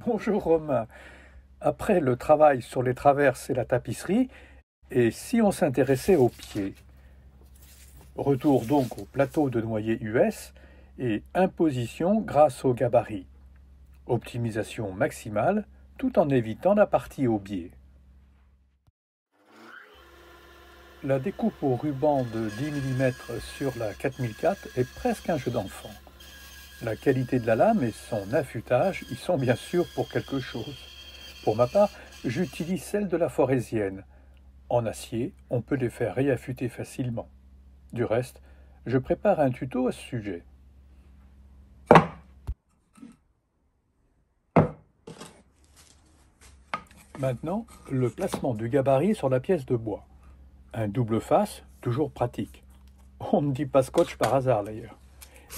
Bonjour Romain. Après le travail sur les traverses et la tapisserie, et si on s'intéressait aux pieds? Retour donc au plateau de noyer US et imposition grâce au gabarit. Optimisation maximale tout en évitant la partie au biais. La découpe au ruban de 10 mm sur la 4004 est presque un jeu d'enfant. La qualité de la lame et son affûtage y sont bien sûr pour quelque chose. Pour ma part, j'utilise celle de la forésienne. En acier, on peut les faire réaffûter facilement. Du reste, je prépare un tuto à ce sujet. Maintenant, le placement du gabarit sur la pièce de bois. Un double face, toujours pratique. On ne dit pas scotch par hasard d'ailleurs.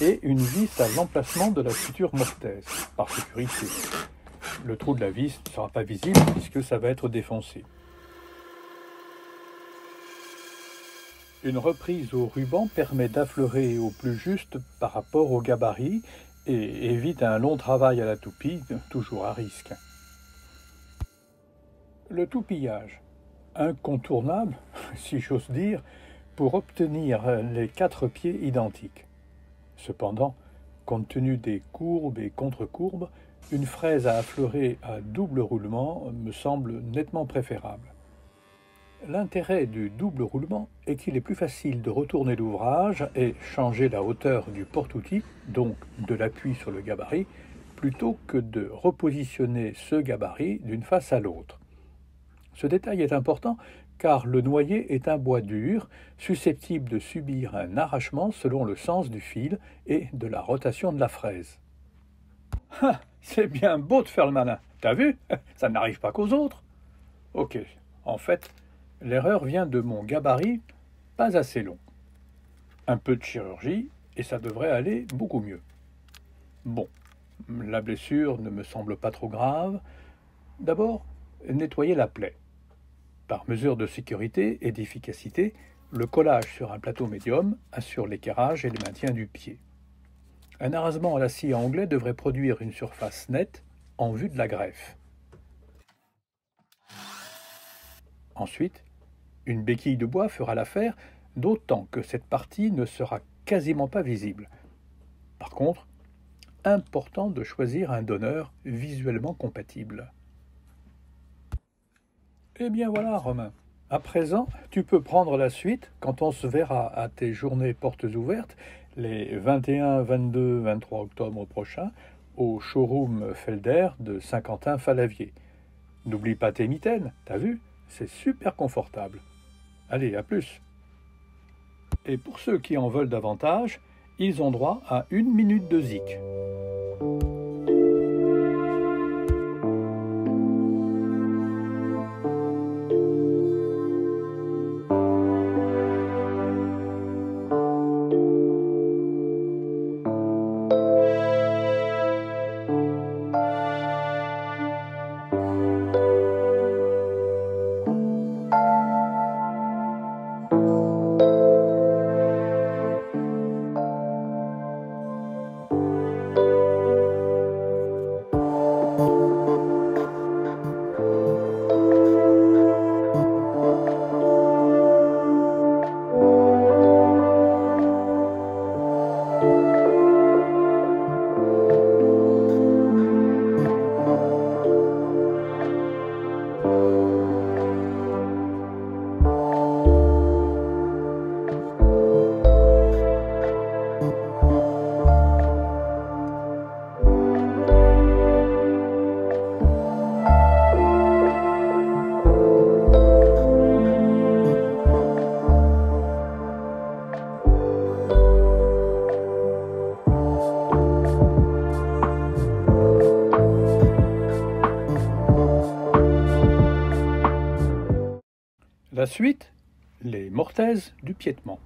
Et une vis à l'emplacement de la future mortaise, par sécurité. Le trou de la vis ne sera pas visible puisque ça va être défoncé. Une reprise au ruban permet d'affleurer au plus juste par rapport au gabarit et évite un long travail à la toupie, toujours à risque. Le toupillage, incontournable, si j'ose dire, pour obtenir les 4 pieds identiques. Cependant, compte tenu des courbes et contre-courbes, une fraise à affleurer à double roulement me semble nettement préférable. L'intérêt du double roulement est qu'il est plus facile de retourner l'ouvrage et changer la hauteur du porte-outil, donc de l'appui sur le gabarit, plutôt que de repositionner ce gabarit d'une face à l'autre. Ce détail est important car le noyer est un bois dur, susceptible de subir un arrachement selon le sens du fil et de la rotation de la fraise. Ah, c'est bien beau de faire le malin, t'as vu? Ça n'arrive pas qu'aux autres. Ok, en fait, l'erreur vient de mon gabarit pas assez long. Un peu de chirurgie et ça devrait aller beaucoup mieux. Bon, la blessure ne me semble pas trop grave. D'abord, nettoyer la plaie. Par mesure de sécurité et d'efficacité, le collage sur un plateau médium assure l'équerrage et le maintien du pied. Un arasement à la scie à onglet devrait produire une surface nette en vue de la greffe. Ensuite, une béquille de bois fera l'affaire, d'autant que cette partie ne sera quasiment pas visible. Par contre, important de choisir un donneur visuellement compatible. Eh bien voilà, Romain. À présent, tu peux prendre la suite quand on se verra à tes journées portes ouvertes les 21, 22, 23 octobre prochains au showroom Felder de Saint-Quentin-Fallavier. N'oublie pas tes mitaines, t'as vu? C'est super confortable. Allez, à plus. Et pour ceux qui en veulent davantage, ils ont droit à 1 minute de zik. La suite, les mortaises du piétement.